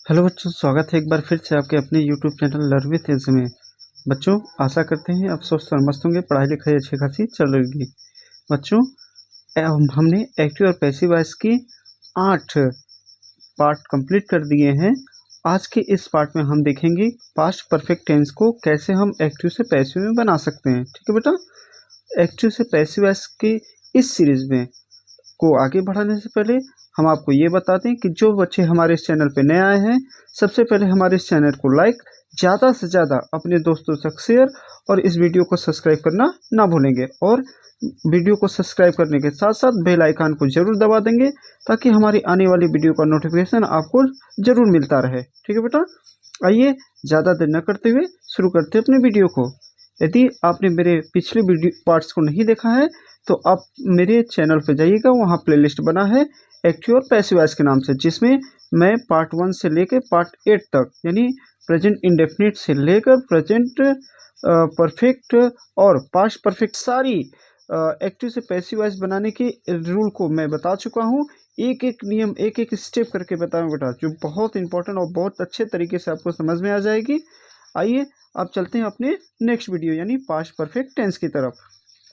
Hello बच्चों, स्वागत है एक बार फिर से आपके अपने YouTube channel learn with edge में। बच्चों, आशा करते हैं आप स्वस्थ और मस्त होंगे, पढ़ाई लिखाई अच्छी खासी चल रही होगी। बच्चों, हमने एक्टिव और पैसिव वॉइस की 8 पार्ट कंप्लीट कर दिए हैं। आज के इस पार्ट में हम देखेंगे पास्ट परफेक्ट टेंस को कैसे हम एक्टिव से पैसिव में बना सकते हैं। ठीक है बेटा, एक्टिव से पैसिव वॉइस की इस सीरीज में को आगे बढ़ाने से पहले हम आपको ये बता दें कि जो बच्चे हमारे इस चैनल पे नए आए हैं, सबसे पहले हमारे इस चैनल को लाइक, ज़्यादा से ज़्यादा अपने दोस्तों तक शेयर और इस वीडियो को सब्सक्राइब करना ना भूलेंगे। और वीडियो को सब्सक्राइब करने के साथ साथ बेल आइकन को ज़रूर दबा देंगे ताकि हमारी आने वाली वीडियो का नोटिफिकेशन आपको ज़रूर मिलता रहे। ठीक है बेटा, आइए ज़्यादा देर न करते हुए शुरू करते हैं अपने वीडियो को। यदि आपने मेरे पिछले वीडियो पार्ट्स को नहीं देखा है तो आप मेरे चैनल पर जाइएगा, वहाँ प्लेलिस्ट बना है एक्टिव और पैसिव वॉइस के नाम से, जिसमें मैं पार्ट 1 से लेकर पार्ट 8 तक यानी प्रेजेंट इंडेफिनिट से लेकर प्रेजेंट परफेक्ट और पास्ट परफेक्ट सारी एक्टिव से पैसिव वॉइस बनाने के रूल को मैं बता चुका हूँ। एक एक नियम, एक एक स्टेप करके बताऊँ बेटा, जो बहुत इंपॉर्टेंट और बहुत अच्छे तरीके से आपको समझ में आ जाएगी। आइए अब चलते हैं अपने नेक्स्ट वीडियो यानी पास्ट परफेक्ट टेंस की तरफ।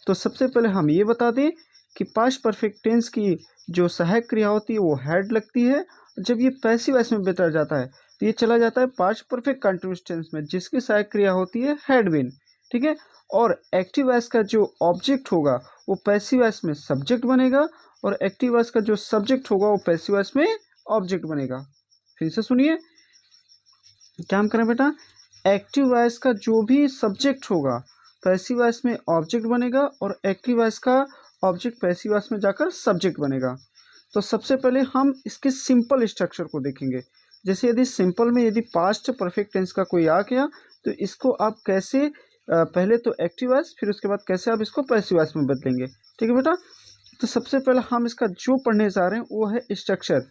तो सबसे पहले हम ये बता दें कि पास्ट परफेक्ट टेंस की जो सहायक क्रिया होती है वो हैड लगती है। जब ये पैसिव वॉइस में बदल जाता है तो ये चला जाता है पास्ट परफेक्ट कंटिन्यूअस टेंस में, जिसकी सहायक क्रिया होती है हैड बीन। ठीक है, और एक्टिव वॉइस का जो ऑब्जेक्ट होगा वो पैसिव वॉइस में सब्जेक्ट बनेगा और एक्टिव वॉइस का जो सब्जेक्ट होगा वो पैसिव वॉइस में ऑब्जेक्ट बनेगा। फिर से सुनिए, क्या हम करें बेटा, एक्टिव वॉइस का जो भी सब्जेक्ट होगा पैसिव वॉइस में ऑब्जेक्ट बनेगा और एक्टिव वॉइस का ऑब्जेक्ट पैसिव वॉइस में जाकर सब्जेक्ट बनेगा। तो सबसे पहले हम इसके सिंपल स्ट्रक्चर को देखेंगे। जैसे यदि सिंपल में यदि पास्ट परफेक्ट टेंस का कोई आ गया तो इसको आप कैसे पहले तो एक्टिव वॉइस फिर उसके बाद कैसे आप इसको पैसिव वॉइस में बदलेंगे। ठीक है बेटा, तो सबसे पहले हम इसका जो पढ़ने जा रहे हैं वो है स्ट्रक्चर।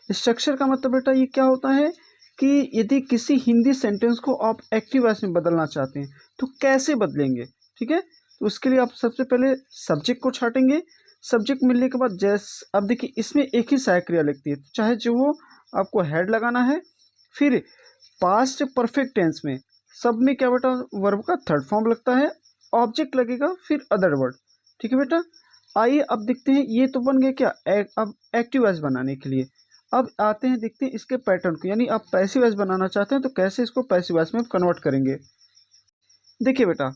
स्ट्रक्चर का मतलब बेटा ये क्या होता है कि यदि किसी हिंदी सेंटेंस को आप एक्टिव वॉइस में बदलना चाहते हैं तो कैसे बदलेंगे। ठीक है, तो उसके लिए आप सबसे पहले सब्जेक्ट को छाटेंगे। सब्जेक्ट मिलने के बाद जैसे अब देखिए इसमें एक ही सहायक क्रिया लगती है, तो चाहे जो हो आपको हेड लगाना है। फिर पास्ट परफेक्ट टेंस में सब में क्या बेटा, वर्ब का थर्ड फॉर्म लगता है, ऑब्जेक्ट लगेगा, फिर अदर वर्ड। ठीक है बेटा, आइए अब देखते हैं ये तो बन गया क्या अब एक्टिव वॉइस बनाने के लिए। अब आते हैं देखते हैं इसके पैटर्न को, यानी आप पैसिव वॉइस बनाना चाहते हैं तो कैसे इसको पैसिव वॉइस में कन्वर्ट करेंगे। देखिए बेटा,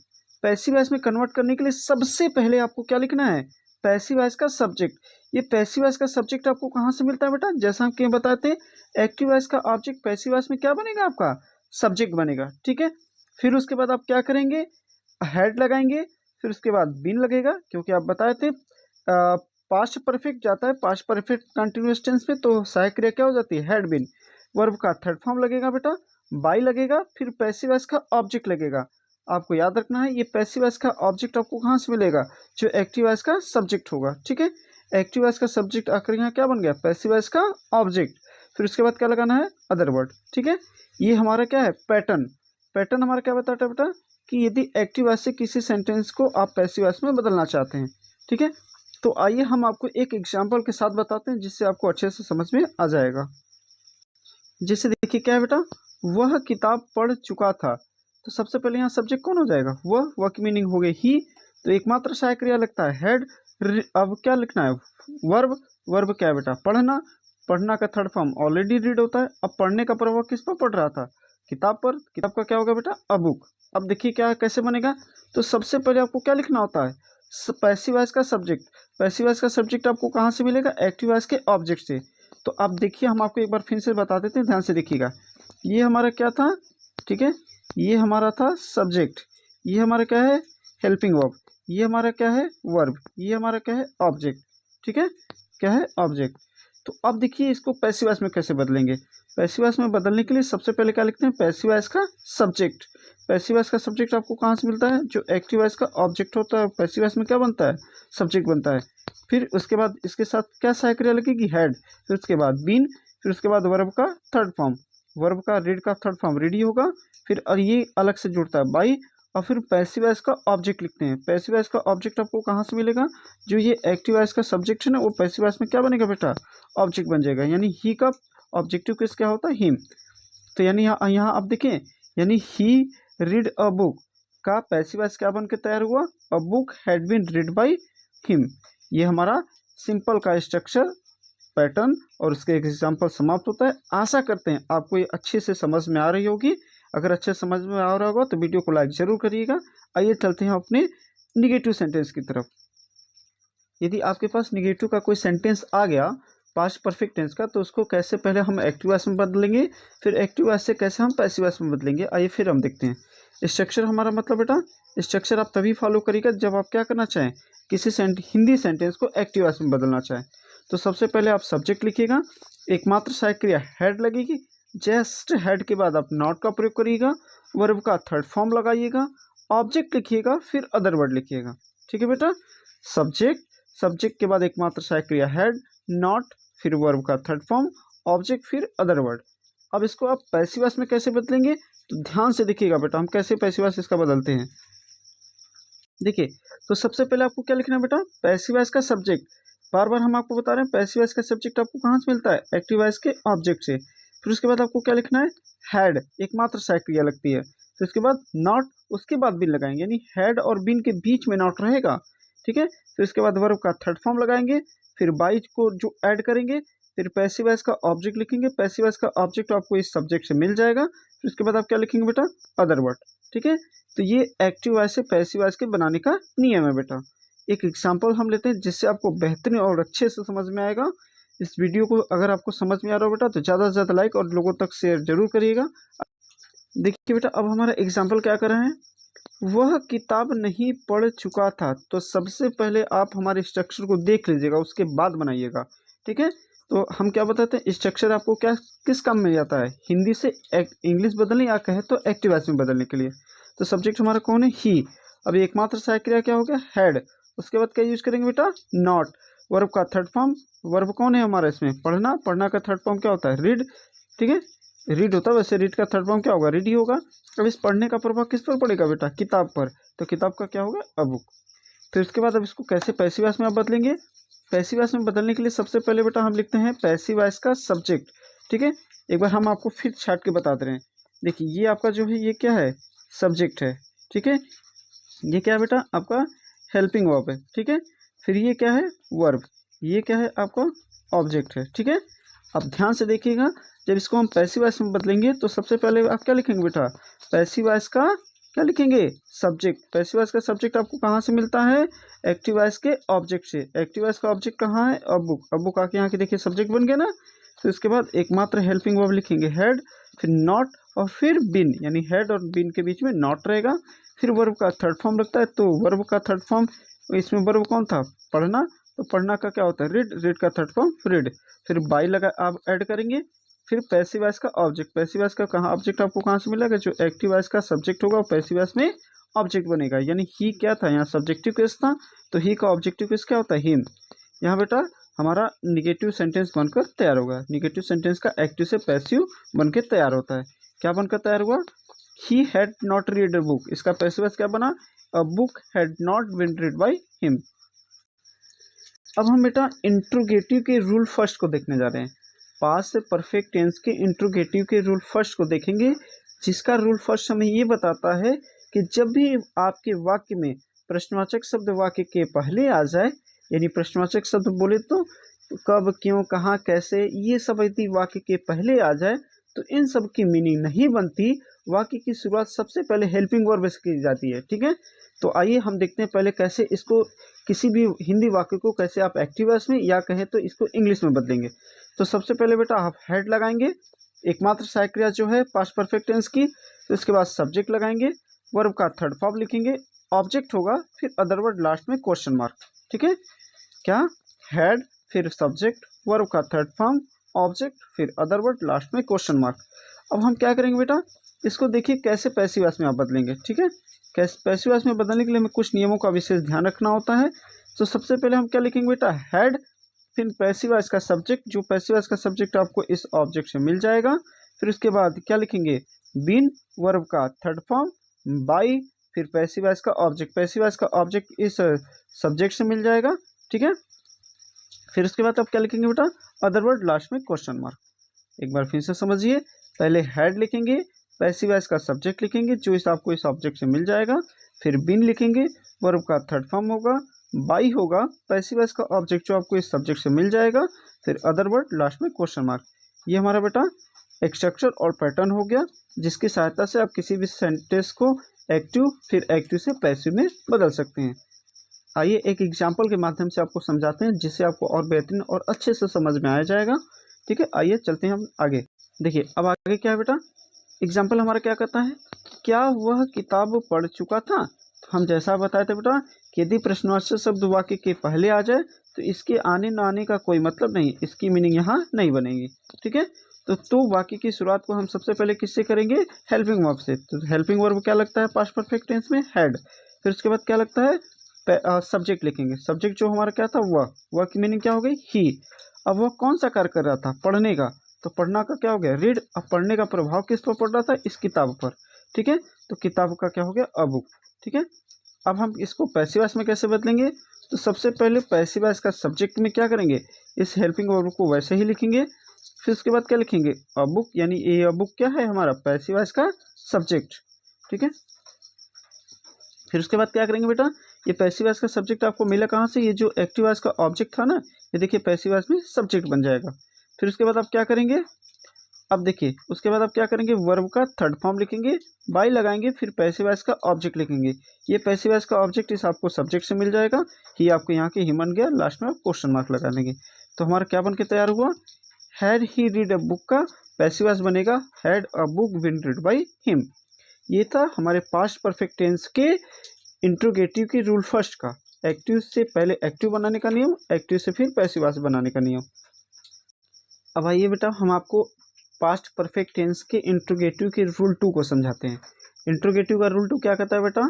पैसिव वॉइस में कन्वर्ट करने के लिए सबसे पहले आपको क्या लिखना है, पैसिव वॉइस का सब्जेक्ट। ये पैसिव वॉइस का सब्जेक्ट आपको कहाँ से मिलता है बेटा, जैसा हम क्यों बताते हैं, एक्टिव वॉइस का ऑब्जेक्ट पैसिव वॉइस में क्या बनेगा, आपका सब्जेक्ट बनेगा। ठीक है, फिर उसके बाद आप क्या करेंगे, हेड लगाएंगे, फिर उसके बाद बीन लगेगा, क्योंकि आप बताए थे पास्ट परफेक्ट जाता है पास्ट परफेक्ट कंटिन्यूअस टेंस में, तो सहायक क्रिया क्या हो जाती है, हेड बीन। वर्ब का थर्ड फॉर्म लगेगा बेटा, बाई लगेगा, फिर पैसिव वॉइस का ऑब्जेक्ट लगेगा। आपको याद रखना है ये पैसिव वॉइस का ऑब्जेक्ट आपको कहाँ से मिलेगा, जो एक्टिव वॉइस का सब्जेक्ट होगा। ठीक है, एक्टिव वॉइस का सब्जेक्ट आकर यहाँ क्या बन गया, पैसिव वॉइस का ऑब्जेक्ट। फिर उसके बाद क्या लगाना है, अदर वर्ड। ठीक है, ये हमारा क्या है पैटर्न। पैटर्न हमारा क्या बताता है बेटा कि यदि एक्टिव वॉइस से किसी सेंटेंस को आप पैसिव वॉइस में बदलना चाहते हैं। ठीक है, तो आइए हम आपको एक एग्जाम्पल के साथ बताते हैं जिससे आपको अच्छे से समझ में आ जाएगा। जैसे देखिए क्या है बेटा, वह किताब पढ़ चुका था, तो सबसे पहले यहाँ सब्जेक्ट कौन हो जाएगा, वह की मीनिंग हो गई ही, तो एकमात्र सहायक क्रिया लगता है हेड। अब क्या लिखना है, वर्ब। वर्ब क्या है बेटा, पढ़ना। पढ़ना का थर्ड फॉर्म ऑलरेडी रीड होता है। अब पढ़ने का प्रभाव किस पर पड़ रहा था, किताब पर। किताब का क्या होगा बेटा, अ बुक। अब देखिए क्या कैसे बनेगा, तो सबसे पहले आपको क्या लिखना होता है, पैसिव वॉइस का सब्जेक्ट। पैसिव वॉइस का सब्जेक्ट आपको कहाँ से मिलेगा, एक्टिव वॉइस के ऑब्जेक्ट से। तो अब देखिए हम आपको एक बार फिर से बता देते हैं, ध्यान से देखिएगा। ये हमारा क्या था, ठीक है, ये हमारा था सब्जेक्ट, ये हमारा क्या है, हेल्पिंग वर्ब, ये हमारा क्या है, वर्ब, ये हमारा क्या है, ऑब्जेक्ट। ठीक है, क्या है, ऑब्जेक्ट। तो अब देखिए इसको पैसिव वॉइस में कैसे बदलेंगे। पैसिव वॉइस में बदलने के लिए सबसे पहले क्या लिखते हैं, पैसिव वॉइस का सब्जेक्ट। पैसिव वॉइस का सब्जेक्ट आपको कहाँ से मिलता है, जो एक्टिव वॉइस का ऑब्जेक्ट होता है, पैसिव वॉइस में क्या बनता है, सब्जेक्ट बनता है। फिर उसके बाद इसके साथ क्या सहायक क्रिया लगेगी, हेड। फिर उसके बाद बीन, फिर उसके बाद वर्ब का थर्ड फॉर्म। वर्ब का रीड का थर्ड फॉर्म रीडी होगा, फिर और ये अलग से जुड़ता है बाई, और फिर पैसिव वॉइस का ऑब्जेक्ट लिखते हैं। पैसिव वॉइस का ऑब्जेक्ट आपको कहाँ से मिलेगा, जो ये एक्टिव वॉइस का सब्जेक्ट है ना, वो पैसिव वॉइस में क्या बनेगा बेटा, ऑब्जेक्ट बन जाएगा। यानी ही का ऑब्जेक्टिव किस क्या होता है, हिम। तो यानी यहाँ आप देखें, यानी ही रीड अ बुक का पैसिव वॉइस क्या बन के तैयार हुआ, a book had been read by him. ये हमारा सिंपल का स्ट्रक्चर पैटर्न और उसके एग्जाम्पल समाप्त होता है। आशा करते हैं आपको ये अच्छे से समझ में आ रही होगी। अगर अच्छे समझ में आ रहा होगा तो वीडियो को लाइक जरूर करिएगा। आइए चलते हैं अपने निगेटिव सेंटेंस की तरफ। यदि आपके पास निगेटिव का कोई सेंटेंस आ गया पास्ट परफेक्ट टेंस का, तो उसको कैसे पहले हम एक्टिव वॉइस में बदलेंगे, फिर एक्टिव वॉइस से कैसे हम पैसिव वॉइस में बदलेंगे, आइए फिर हम देखते हैं। स्ट्रक्चर हमारा मतलब बेटा, स्ट्रक्चर आप तभी फॉलो करिएगा जब आप क्या करना चाहें, किसी हिंदी सेंटेंस को एक्टिव वॉइस में बदलना चाहें। तो सबसे पहले आप सब्जेक्ट लिखिएगा, एकमात्र सहायक क्रिया हेड लगेगी, जस्ट हेड के बाद आप नॉट का प्रयोग करिएगा, वर्ब का थर्ड फॉर्म लगाइएगा, ऑब्जेक्ट लिखिएगा, फिर अदर वर्ड लिखिएगा। ठीक है बेटा, सब्जेक्ट, सब्जेक्ट के बाद एकमात्र सहायक क्रिया हेड, नॉट, फिर वर्ब का थर्ड फॉर्म, ऑब्जेक्ट, फिर अदर वर्ड। अब इसको आप पैसिव वॉइस में कैसे बदलेंगे, तो ध्यान से देखिएगा बेटा हम कैसे पैसिव वॉइस इसका बदलते हैं। देखिए, तो सबसे पहले आपको क्या लिखना है बेटा, पैसिव वॉइस का सब्जेक्ट। बार बार हम आपको बता रहे हैं पैसिव वॉइस का सब्जेक्ट आपको कहाँ से मिलता है, एक्टिव वॉइस के ऑब्जेक्ट से। फिर उसके बाद आपको क्या लिखना है, हैड, एकमात्र सहायक क्रिया लगती है। फिर उसके बाद नॉट, उसके बाद बिन लगाएंगे, यानी हैड और बिन के बीच में नॉट रहेगा। ठीक है, फिर उसके बाद वर्ब का थर्ड फॉर्म लगाएंगे, फिर बाई को जो ऐड करेंगे, फिर पैसिव वॉइस का ऑब्जेक्ट लिखेंगे, पैसिव वॉइस का ऑब्जेक्ट आपको इस सब्जेक्ट से मिल जाएगा। फिर उसके बाद आप क्या लिखेंगे बेटा, अदर वर्ड। ठीक है, तो ये एक्टिव वॉइस से पैसिव वॉइस के बनाने का नियम है बेटा। एक एग्जांपल हम लेते हैं जिससे आपको बेहतरीन और अच्छे से समझ में आएगा। इस वीडियो को अगर आपको समझ में आ रहा हो बेटा तो ज़्यादा से ज़्यादा लाइक और लोगों तक शेयर जरूर करिएगा। देखिए बेटा, अब हमारा एग्जाम्पल क्या कर रहे हैं, वह किताब नहीं पढ़ चुका था। तो सबसे पहले आप हमारे स्ट्रक्चर को देख लीजिएगा, उसके बाद बनाइएगा। ठीक है, तो हम क्या बताते हैं, स्ट्रक्चर आपको क्या किस काम में जाता है, हिंदी से इंग्लिश बदलने या कहे तो एक्टिव वॉइस में बदलने के लिए। तो सब्जेक्ट हमारा कौन है, ही। अब एकमात्र सहायक क्रिया क्या हो गया, हेड। उसके बाद क्या यूज करेंगे बेटा, नॉट। वर्ब का थर्ड फॉर्म, वर्ब कौन है हमारा इसमें, पढ़ना, पढ़ना का थर्ड फॉर्म क्या होता है, रीड। ठीक है, रीड होता है, वैसे रीड का थर्ड फॉर्म क्या होगा, रीड ही होगा। अब इस पढ़ने का प्रभाव किस पर पड़ेगा बेटा, किताब पर। तो किताब का क्या होगा, अ बुक। फिर उसके बाद अब इसको कैसे पैसिव वॉइस में आप बदलेंगे, पैसिव वॉइस में बदलने के लिए सबसे पहले बेटा हम लिखते हैं पैसिव वॉइस का सब्जेक्ट। ठीक है, एक बार हम आपको फिर छाट के बता दे रहे हैं। देखिए, ये आपका जो है ये क्या है, सब्जेक्ट है। ठीक है, ये क्या है बेटा, आपका हेल्पिंग वर्ब है। ठीक है, फिर ये क्या है, वर्ब, ये क्या है आपका ऑब्जेक्ट है। ठीक है, अब ध्यान से देखिएगा, जब इसको हम पैसिव वॉइस में बदलेंगे तो सबसे पहले आप क्या लिखेंगे बेटा, पैसिव वॉइस का क्या लिखेंगे, सब्जेक्ट। पैसिव वॉइस का सब्जेक्ट आपको कहाँ से मिलता है, एक्टिव वॉइस के ऑब्जेक्ट से। एक्टिव वॉइस का ऑब्जेक्ट कहाँ है, अ बुक। अ बुक आके यहाँ के देखिए सब्जेक्ट बन गया ना। तो इसके बाद एकमात्र हेल्पिंग वर्ब लिखेंगे हेड, फिर नॉट, और फिर बिन, यानी हेड और बिन के बीच में नॉट रहेगा। फिर वर्ब का थर्ड फॉर्म लगता है, तो वर्ब का थर्ड फॉर्म, इसमें वर्ब कौन था, पढ़ना। तो पढ़ना का क्या होता है, रीड, रीड का थर्ड फॉर्म रीड। फिर बाई लगा आप ऐड करेंगे। फिर पैसिव वॉइस का ऑब्जेक्ट, पैसिव वॉइस का कहाँ ऑब्जेक्ट आपको कहाँ से मिलेगा, जो एक्टिव वॉइस का सब्जेक्ट होगा वो पैसिव वॉइस में ऑब्जेक्ट बनेगा। यानी ही क्या था, यहाँ सब्जेक्टिव केस था, तो ही का ऑब्जेक्टिव केस क्या होता है, हिम। यहाँ बेटा हमारा निगेटिव सेंटेंस बनकर तैयार होगा। निगेटिव सेंटेंस का एक्टिव से पैसिव बनकर तैयार होता है। क्या बनकर तैयार हुआ, he had not read a book, इसका पैसिव वॉइस क्या बना, a book had not been read by him. अब हम बेटा इंट्रोगेटिव के रूल फर्स्ट को देखने जा रहे हैं। पास्ट से परफेक्ट टेंस के इंट्रोगेटिव के रूल फर्स्ट को देखेंगे, जिसका रूल फर्स्ट हमें ये बताता है कि जब भी आपके वाक्य में प्रश्नवाचक शब्द वाक्य के पहले आ जाए, यानी प्रश्नवाचक शब्द बोले तो कब, क्यों, कहाँ, कैसे, ये सब यदि वाक्य के पहले आ जाए तो इन सब की मीनिंग नहीं बनती। वाक्य की शुरुआत सबसे पहले हेल्पिंग वर्ब से की जाती है। ठीक है, तो आइए हम देखते हैं पहले कैसे इसको, किसी भी हिंदी वाक्य को कैसे आप एक्टिव वॉइस में या कहें तो इसको इंग्लिश में बदलेंगे। तो सबसे पहले बेटा आप हेड लगाएंगे, एकमात्र सहायक क्रिया जो है पास्ट परफेक्ट टेंस की। तो इसके बाद सब्जेक्ट लगाएंगे, वर्ब का थर्ड फॉर्म लिखेंगे, ऑब्जेक्ट होगा, फिर अदर वर्ड लास्ट में क्वेश्चन मार्क। ठीक है, क्या, हेड, फिर सब्जेक्ट, वर्ब का थर्ड फॉर्म, ऑब्जेक्ट, फिर अदर वर्ड लास्ट में क्वेश्चन मार्क। अब हम क्या करेंगे बेटा, इसको देखिए कैसे पैसिव वॉइस में आप बदलेंगे। ठीक है, कैसे पैसिव वॉइस में बदलने के लिए हमें कुछ नियमों का विशेष ध्यान रखना होता है। तो सबसे पहले हम क्या लिखेंगे बेटा, हेड, फिर पैसिव वॉइस का सब्जेक्ट, जो पैसिव वॉइस का सब्जेक्ट आपको इस ऑब्जेक्ट से मिल जाएगा। फिर उसके बाद क्या लिखेंगे, बीन, वर्ब का थर्ड फॉर्म, बाई, फिर पैसिव वॉइस का ऑब्जेक्ट, पैसिव वॉइस का ऑब्जेक्ट इस सब्जेक्ट से मिल जाएगा। ठीक है, फिर उसके बाद आप क्या लिखेंगे बेटा, अदर वर्ड लास्ट में क्वेश्चन मार्क। एक बार फिर से समझिए, पहले हेड लिखेंगे, पैसिव वॉइस का सब्जेक्ट लिखेंगे जो इस आपको इस ऑब्जेक्ट से मिल जाएगा, फिर बीन लिखेंगे, वर्ब का थर्ड फॉर्म होगा, बाई होगा, पैसिव वॉइस का ऑब्जेक्ट जो आपको इस सब्जेक्ट से मिल जाएगा, फिर अदर वर्ड, लास्ट में क्वेश्चन मार्क। ये हमारा बेटा एक स्ट्रक्चर और पैटर्न हो गया जिसकी सहायता से आप किसी भी सेंटेंस को एक्टिव फिर एक्टिव से पैसिव में बदल सकते हैं। आइए एक एग्जाम्पल के माध्यम से आपको समझाते हैं जिससे आपको और बेहतरीन और अच्छे से समझ में आ जाएगा। ठीक है, आइए चलते हैं हम आगे। देखिए अब आगे क्या है बेटा, एग्जाम्पल हमारा क्या कहता है, क्या वह किताब पढ़ चुका था। तो हम जैसा बताए थे बेटा कि यदि प्रश्नवाचक शब्द वाक्य के पहले आ जाए तो इसके आने न आने का कोई मतलब नहीं, इसकी मीनिंग यहाँ नहीं बनेगी। ठीक है, तो वाक्य की शुरुआत को हम सबसे पहले किससे करेंगे, हेल्पिंग वर्ब से। तो हेल्पिंग वर्ब क्या लगता है पास्ट परफेक्ट टेंस में, हेड। फिर उसके बाद क्या लगता है, सब्जेक्ट लिखेंगे। सब्जेक्ट जो हमारा क्या था, वह की मीनिंग क्या हो गई, ही। अब वह कौन सा कार्य कर रहा था, पढ़ने का। तो पढ़ना का क्या हो गया, रीड। अब पढ़ने का प्रभाव किस पर पड़ रहा था, इस किताब पर। ठीक है, तो किताब का क्या हो गया, अ बुक। ठीक है, अब हम इसको पैसिव वॉइस में कैसे बदलेंगे, तो सबसे पहले पैसिव वॉइस का सब्जेक्ट में क्या करेंगे, इस हेल्पिंग वर्ब को वैसे ही लिखेंगे। फिर उसके बाद क्या लिखेंगे, अ बुक, यानी ये अ बुक क्या है हमारा पैसिव वॉइस का सब्जेक्ट। ठीक है, फिर उसके बाद क्या करेंगे बेटा, ये पैसिव वॉइस का सब्जेक्ट आपको मिला कहाँ से, ये जो एक्टिव वॉइस का ऑब्जेक्ट था ना, ये देखिए पैसिव वॉइस में सब्जेक्ट बन जाएगा। फिर उसके बाद आप क्या करेंगे, अब देखिए उसके बाद आप क्या करेंगे, वर्ब का थर्ड फॉर्म लिखेंगे, बाई लगाएंगे, फिर पैसिव वॉइस का ऑब्जेक्ट लिखेंगे। ये पैसिव वॉइस का ऑब्जेक्ट इस आपको सब्जेक्ट से मिल जाएगा, ही आपको यहाँ के ही बन गया, लास्ट में आप क्वेश्चन मार्क लगा देंगे। तो हमारा क्या बन के तैयार हुआ, had he read a book का पैसिव वॉइस बनेगा had a book been read by him. ये था हमारे पास्ट परफेक्ट टेंस के इंट्रोगेटिव के रूल फर्स्ट का, एक्टिव से पहले एक्टिव बनाने का नियम, एक्टिव से फिर पैसिव वॉइस बनाने का नियम। अब आइए बेटा हम आपको पास्ट परफेक्ट टेंस के इंट्रोगेटिव के रूल 2 को समझाते हैं। इंट्रोगेटिव का रूल 2 क्या कहता है बेटा,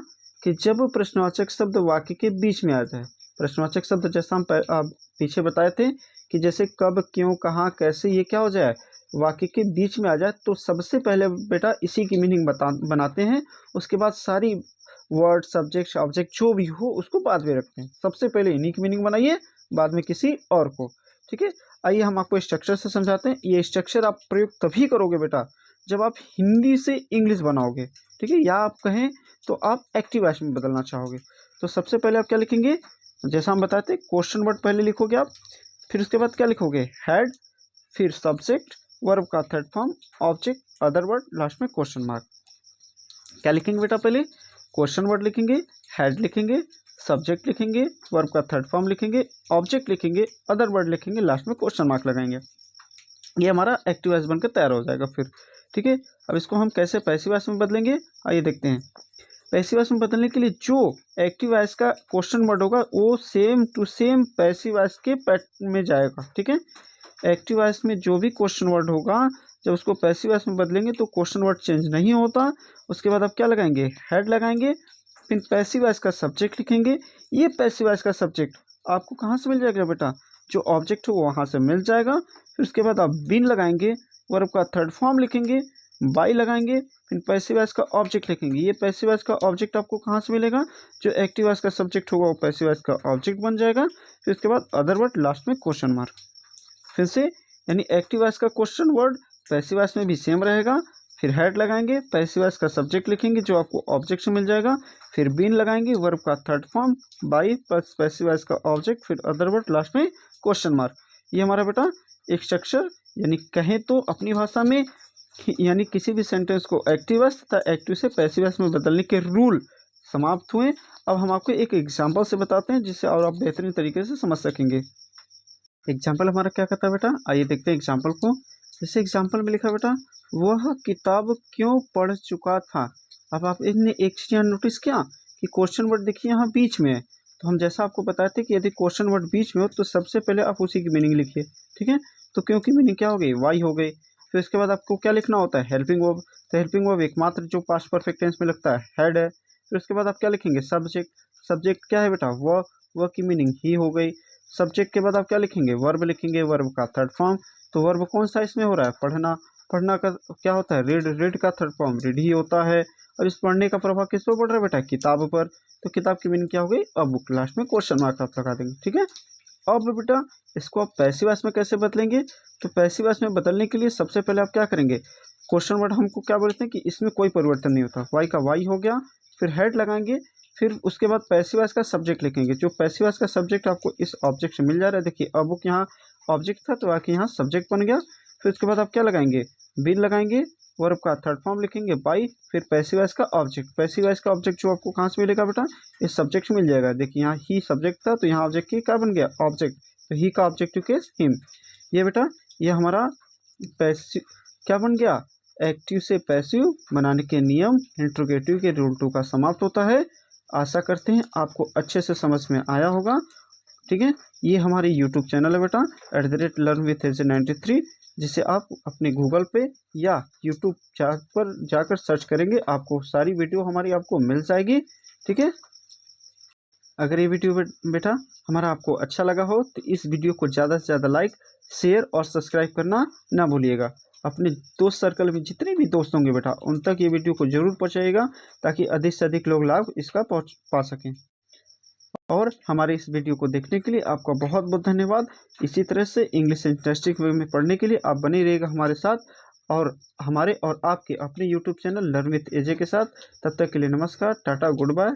कि जब प्रश्नवाचक शब्द वाक्य के बीच में आ जाए। प्रश्नवाचक शब्द जैसा हम पीछे बताए थे कि जैसे कब, क्यों, कहाँ, कैसे, ये क्या हो जाए, वाक्य के बीच में आ जाए, तो सबसे पहले बेटा इसी की मीनिंग बनाते हैं। उसके बाद सारी वर्ड, सब्जेक्ट, ऑब्जेक्ट जो भी हो उसको बाद में रखते हैं। सबसे पहले इन्हीं की मीनिंग बनाइए, बाद में किसी और को। ठीक है, आइए हम आपको स्ट्रक्चर से समझाते हैं। ये स्ट्रक्चर आप प्रयोग तभी करोगे बेटा जब आप हिंदी से इंग्लिश बनाओगे। ठीक है, या आप कहें तो आप एक्टिव वॉइस में बदलना चाहोगे। तो सबसे पहले आप क्या लिखेंगे, जैसा हम बताते हैं क्वेश्चन वर्ड पहले लिखोगे आप, फिर उसके बाद क्या लिखोगे, हैड, फिर सब्जेक्ट, वर्ब का third form, object, other word, last में क्वेश्चन मार्क। क्या लिखेंगे बेटा, पहले क्वेश्चन वर्ड लिखेंगे, हेड लिखेंगे, सब्जेक्ट लिखेंगे, वर्ब का थर्ड फॉर्म लिखेंगे, ऑब्जेक्ट लिखेंगे, अदर वर्ड लिखेंगे, लास्ट में क्वेश्चन मार्क लगाएंगे। ये हमारा एक्टिव वॉइस बनकर तैयार हो जाएगा फिर। ठीक है, अब इसको हम कैसे पैसिव वॉइस में बदलेंगे, आइए देखते हैं। पैसिव वॉइस में बदलने के लिए जो एक्टिव वॉइस का क्वेश्चन वर्ड होगा वो same to same passive voice के पैटर्न में जाएगा। ठीक है, एक्टिव वॉइस में जो भी क्वेश्चन वर्ड होगा जब उसको पैसिव वॉइस में बदलेंगे तो क्वेश्चन वर्ड चेंज नहीं होता। उसके बाद आप क्या लगाएंगे, हेड लगाएंगे, फिर पैसिव वॉइस का सब्जेक्ट लिखेंगे। ये पैसिव वॉइस का सब्जेक्ट आपको कहाँ से मिल जाएगा बेटा, जो ऑब्जेक्ट हो वहाँ से मिल जाएगा। फिर उसके बाद आप बीन लगाएंगे, वर्ब का थर्ड फॉर्म लिखेंगे, बाई लगाएंगे, फिर पैसिव वॉइस का ऑब्जेक्ट लिखेंगे। ये पैसिव वॉइस का ऑब्जेक्ट आपको कहाँ से मिलेगा, जो एक्टिव वॉइस का सब्जेक्ट होगा वो पैसिव वॉइस का ऑब्जेक्ट बन जाएगा। फिर उसके बाद अदर वर्ड, लास्ट में क्वेश्चन मार्क। फिर से यानी एक्टिव वॉइस का क्वेश्चन वर्ड पैसिव वॉइस में भी सेम रहेगा। फिर हेड लगाएंगे, पैसिव वॉइस का सब्जेक्ट लिखेंगे जो आपको ऑब्जेक्ट से मिल जाएगा। फिर बीन लगाएंगे, वर्ब का third form, by plus passive voice का ऑब्जेक्ट, फिर अदर वर्ड, लास्ट में क्वेश्चन मार्क। ये हमारा बेटा एक स्ट्रक्चर, यानी कहें तो अपनी भाषा में यानी किसी भी सेंटेंस को एक्टिव वॉइस तथा एक्टिव से पैसिव वॉइस में बदलने के रूल समाप्त हुए। अब हम आपको एक एग्जाम्पल से बताते हैं जिससे और आप बेहतरीन तरीके से समझ सकेंगे। एग्जाम्पल हमारा क्या कहता है बेटा, आइए देखते हैं एग्जाम्पल को। जैसे एग्जाम्पल में लिखा बेटा, वह किताब क्यों पढ़ चुका था। अब आप इनने एक चीज़ यहाँ नोटिस किया कि क्वेश्चन वर्ड देखिए यहाँ बीच में है। तो हम जैसा आपको बताए थे कि यदि क्वेश्चन वर्ड बीच में हो तो सबसे पहले आप उसी की मीनिंग लिखिए। ठीक है, तो क्यों की मीनिंग क्या हो गई, वाई हो गई। फिर उसके बाद आपको क्या लिखना होता है, हेल्पिंग वर्ब। तो हेल्पिंग वर्ब एकमात्र जो पास्ट परफेक्ट टेंस में लगता है हेड है। फिर उसके बाद आप क्या लिखेंगे, सब्जेक्ट। सब्जेक्ट क्या है बेटा, वह की मीनिंग ही हो गई। सब्जेक्ट के बाद आप क्या लिखेंगे, वर्ब लिखेंगे, वर्ब का थर्ड फॉर्म। तो वर्ब कौन सा इसमें हो रहा है, पढ़ना। पढ़ना का क्या होता है, रीड। रीड का थर्ड फॉर्म रीड ही होता है। और इस पढ़ने का प्रभाव किस पर पड़ रहा है बेटा, किताब पर। तो किताब की मीनिंग क्या हो गई, अ बुक, लास्ट में क्वेश्चन मार्क आप लगा देंगे। ठीक है, अब बेटा इसको आप पैसिव वॉइस में कैसे बदलेंगे, तो पैसिव वॉइस में बदलने के लिए सबसे पहले आप क्या करेंगे, क्वेश्चन वर्ड हमको क्या बोलते हैं कि इसमें कोई परिवर्तन नहीं होता, वाई का वाई हो गया, फिर हेड लगाएंगे, फिर उसके बाद पैसिव वॉइस का सब्जेक्ट लिखेंगे। जो पैसिव वॉइस का सब्जेक्ट आपको इस ऑब्जेक्ट से मिल जा रहा है, देखिए अब यहाँ ऑब्जेक्ट था तो आके यहाँ सब्जेक्ट बन गया। फिर उसके बाद आप क्या लगाएंगे, बीन लगाएंगे, वर्ब का थर्ड फॉर्म लिखेंगे बाई, फिर पैसिव वॉइस का ऑब्जेक्ट। पैसिव वॉइस का ऑब्जेक्ट जो आपको कहाँ से मिलेगा बेटा, इस सब्जेक्ट से मिल जाएगा। देखिए यहाँ ही सब्जेक्ट था तो यहाँ ऑब्जेक्ट की क्या बन गया, ऑब्जेक्ट, तो ही का ऑब्जेक्टिव केस हिम। ये बेटा ये हमारा पैसिव क्या बन गया, एक्टिव से पैसिव बनाने के नियम इंट्रोगेटिव के रूल 2 का समाप्त होता है। आशा करते हैं आपको अच्छे से समझ में आया होगा। ठीक है, ये हमारी यूट्यूब चैनल है बेटा @LearnWithAJ93, जिसे आप अपने गूगल पे या यूट्यूब पर जाकर सर्च करेंगे, आपको सारी वीडियो हमारी आपको मिल जाएगी। ठीक है, अगर ये वीडियो बेटा हमारा आपको अच्छा लगा हो तो इस वीडियो को ज़्यादा से ज़्यादा लाइक, शेयर और सब्सक्राइब करना ना भूलिएगा। अपने दोस्त सर्कल में जितने भी दोस्त होंगे बेटा उन तक ये वीडियो को जरूर पहुँचाइएगा, ताकि अधिक से अधिक लोग लाभ इसका पा सकें। और हमारे इस वीडियो को देखने के लिए आपका बहुत बहुत धन्यवाद। इसी तरह से इंग्लिश इंटरेस्टिंग वे में पढ़ने के लिए आप बने रहिएगा हमारे साथ, और हमारे और आपके अपने यूट्यूब चैनल लर्न विथ एजे के साथ। तब तक के लिए नमस्कार, टाटा, गुड बाय।